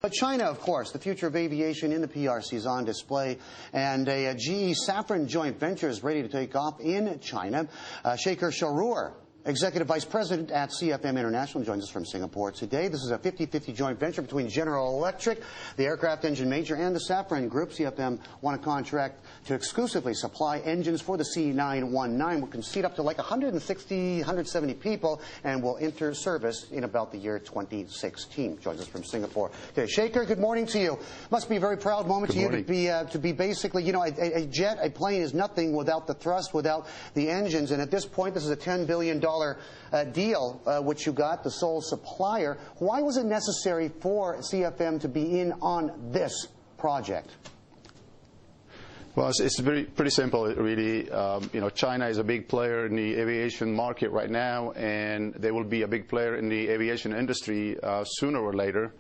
But China, of course, the future of aviation in the PRC is on display, and a GE Safran joint venture is ready to take off in China. Chahrour, Executive Vice President at CFM International, joins us from Singapore today. This is a 50-50 joint venture between General Electric, the aircraft engine major, and the Safran Group. CFM won a contract to exclusively supply engines for the C919, which can seat up to like 160, 170 people, and will enter service in about the year 2016. Joins us from Singapore today. Shaker, good morning to you. Must be a very proud moment to you to be basically, you know, a jet, a plane is nothing without the thrust, without the engines, and at this point, this is a $10 billion deal, which you got, the sole supplier. Why was it necessary for CFM to be in on this project? Well, it's pretty simple, really. You know, China is a big player in the aviation market right now, and they will be a big player in the aviation industry sooner or later.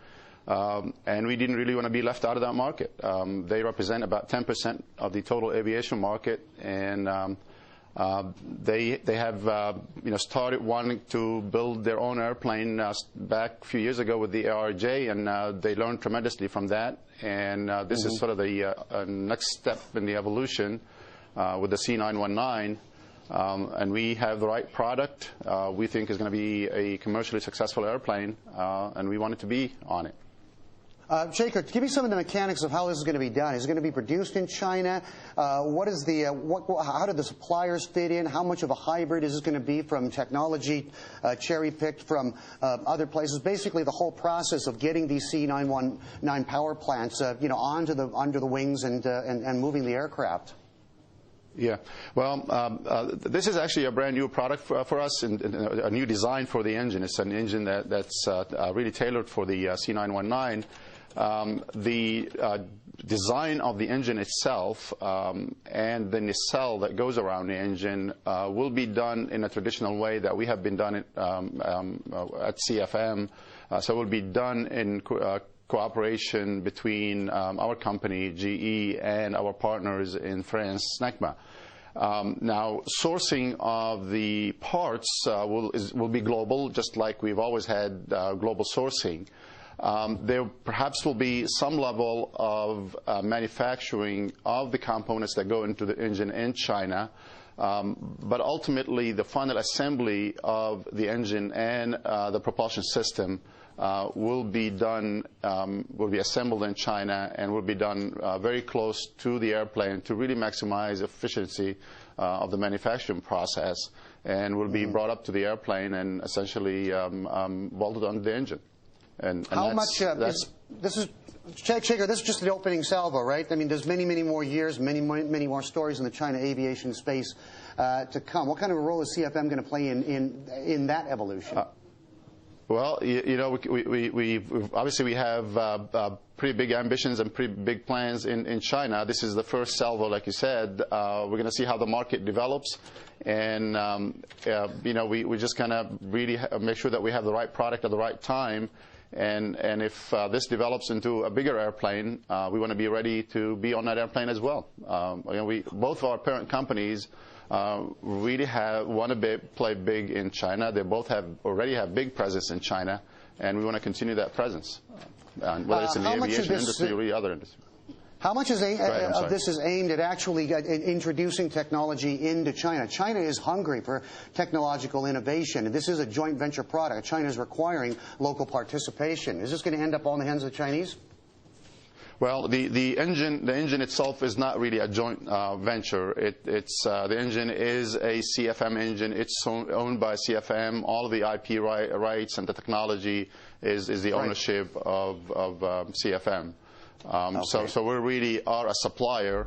And we didn't really want to be left out of that market. They represent about 10% of the total aviation market, and they have you know, started wanting to build their own airplane back a few years ago with the ARJ, and they learned tremendously from that. And this is sort of the next step in the evolution with the C919. And we have the right product. We think is going to be a commercially successful airplane, and we want it to be on it. Shaker, give me some of the mechanics of how this is going to be done. Is it going to be produced in China? What is the how do the suppliers fit in? How much of a hybrid is this going to be from technology cherry-picked from other places? Basically, the whole process of getting these C919 power plants, you know, under the wings and moving the aircraft. Yeah, well, this is actually a brand new product for us, and a new design for the engine. It's an engine that's really tailored for the C919. The design of the engine itself and the nacelle that goes around the engine will be done in a traditional way that we have been done at CFM. So it will be done in cooperation between our company, GE, and our partners in France, SNECMA. Now, sourcing of the parts will be global, just like we've always had global sourcing. There perhaps will be some level of manufacturing of the components that go into the engine in China, but ultimately the final assembly of the engine and the propulsion system will be done, will be assembled in China, and will be done very close to the airplane to really maximize efficiency of the manufacturing process, and will be brought up to the airplane and essentially bolted onto the engine. And how much? This is Shaker. This is just the opening salvo, right? I mean, there's many more years, many more stories in the China aviation space to come. What kind of a role is CFM going to play in that evolution? Well, you know, we obviously have pretty big ambitions and pretty big plans in China. This is the first salvo, like you said. We're going to see how the market develops, and you know, we just kind of really make sure that we have the right product at the right time. And if this develops into a bigger airplane, we want to be ready to be on that airplane as well. You know, both of our parent companies really want to play big in China. They both already have big presence in China, and we want to continue that presence, whether it's in the aviation industry or the other industry. How much of this is aimed at actually introducing technology into China? China is hungry for technological innovation. This is a joint venture product. China is requiring local participation. Is this going to end up all in the hands of the Chinese? Well, the engine itself is not really a joint venture. The engine is a CFM engine. It's owned by CFM. All of the IP rights and the technology is the ownership of CFM. Okay. So we really are a supplier